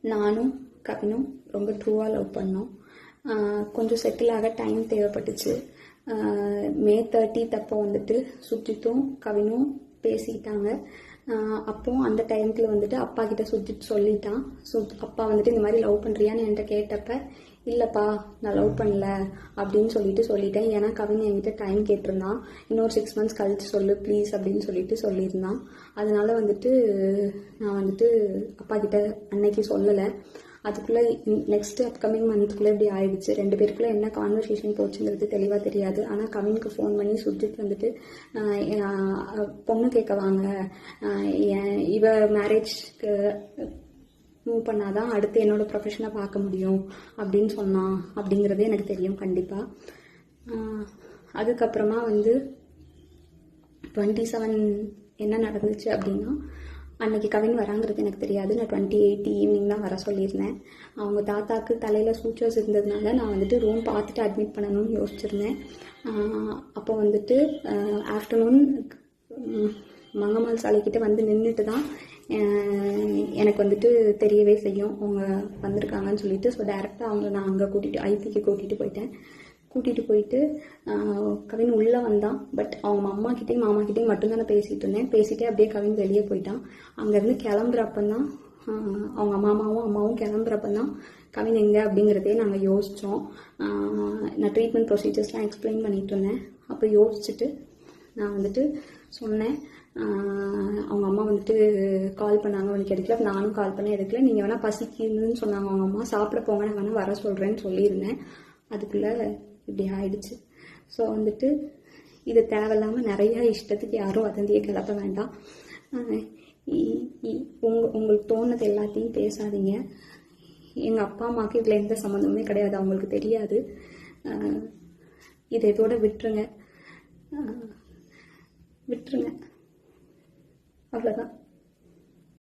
நானும் கவினும் ரொம்ப ட்ரூவாக லவ் பண்ணோம். கொஞ்சம் செட்டில் ஆக டைம் தேவைப்பட்டுச்சு. மே 30 அப்போ வந்துட்டு சுஜித்தும் கவினும் பேசிக்கிட்டாங்க. அப்போ அந்த டைமுக்குள்ள வந்துட்டு அப்பா கிட்ட சுஜித் சொல்லிட்டான். அப்பா வந்துட்டு இந்த மாதிரி லவ் பண்ணுறியான்னு என்கிட்ட கேட்டப்ப இல்லைப்பா நான் லவ் பண்ணல அப்படின்னு சொல்லிட்டேன். ஏன்னா கவின் என்கிட்ட டைம் கேட்டிருந்தான். இன்னொரு 6 months கழிச்சு சொல்லு ப்ளீஸ் அப்படின்னு சொல்லியிருந்தான். அதனால வந்துட்டு நான் வந்துட்டு அப்பா கிட்ட அன்னைக்கு சொல்லலை. அதுக்குள்ளே நெக்ஸ்ட் அப்கமிங் மந்த்துக்குள்ளே இப்படி ஆயிடுச்சு. 2 பேருக்குள்ளே என்ன கான்வர்சேஷன் போச்சுங்கிறது தெளிவாக தெரியாது. ஆனால் கவினுக்கு ஃபோன் பண்ணி சுஜித் வந்துட்டு பொண்ணு கேட்க வாங்க, இவ மேரேஜ்க்கு மூவ் பண்ணாதான் அடுத்து என்னோட ப்ரொஃபஷனை பார்க்க முடியும் அப்படின்னு சொன்னான் அப்படிங்கிறது எனக்கு தெரியும் கண்டிப்பாக. அதுக்கப்புறமா வந்து 27 என்ன நடந்துச்சு அப்படின்னா, அன்னைக்கு கவின் வராங்கிறது எனக்கு தெரியாது. நான் 28 ஈவினிங் தான் வர சொல்லியிருந்தேன். அவங்க தாத்தாக்கு தலையில் சூச்சர்ஸ் இருந்ததுனால நான் வந்துட்டு ரூம் பார்த்துட்டு அட்மிட் பண்ணணும்னு யோசிச்சிருந்தேன். அப்போ வந்துட்டு ஆஃப்டர்நூன் மங்கம்மாள் சாலைக்கிட்ட வந்து நின்றுட்டு தான் எனக்கு வந்துட்டு தெரியவே செய்யும் அவங்க வந்திருக்காங்கன்னு சொல்லிட்டு. ஸோ டேரெக்டாக அவங்க நான் அங்கே ஐபிக்கு கூட்டிகிட்டு போயிட்டு கவின் உள்ளே வந்தான். பட் அவங்க அம்மாக்கிட்டையும் மாமாக்கிட்டையும் மட்டும்தான் நான் பேசிகிட்டு இருந்தேன். பேசிகிட்டே அப்படியே கவின் வெளியே போயிட்டான். அங்கேருந்து கிளம்புறப்பந்தான் அவங்க அம்மாவும் கிளம்புறப்பந்தான் கவின் எங்கே அப்படிங்கிறதே நாங்கள் யோசித்தோம். நான் ட்ரீட்மெண்ட் ப்ரொசீஜர்ஸ்லாம் எக்ஸ்பிளைன் பண்ணிகிட்டு இருந்தேன். அப்போ யோசிச்சுட்டு நான் வந்துட்டு சொன்னேன். அவங்க அம்மா வந்துட்டு கால் பண்ணாங்க, அவனுக்கு எடுக்கல. நானும் கால் பண்ண எடுக்கல. நீங்கள் வேணால் பசிக்குதுன்னு சொன்னாங்க அவங்க அம்மா, சாப்பிட போங்க, நான் வேணால் வர சொல்கிறேன்னு சொல்லியிருந்தேன். அதுக்குள்ளே இப்படி ஆயிடுச்சு. ஸோ வந்துட்டு இது தேவையில்லாமல் நிறையா இஷ்டத்துக்கு யாரும் வதந்தியை கிளப்ப வேண்டாம். உங்களுக்கு தோணுது எல்லாத்தையும் பேசாதீங்க. எங்கள் அப்பா அம்மாவுக்கு இதில் எந்த சம்மந்தமுமே கிடையாது, அவங்களுக்கு தெரியாது. இதை இதோட விட்டுருங்க. அவ்வளோதான்.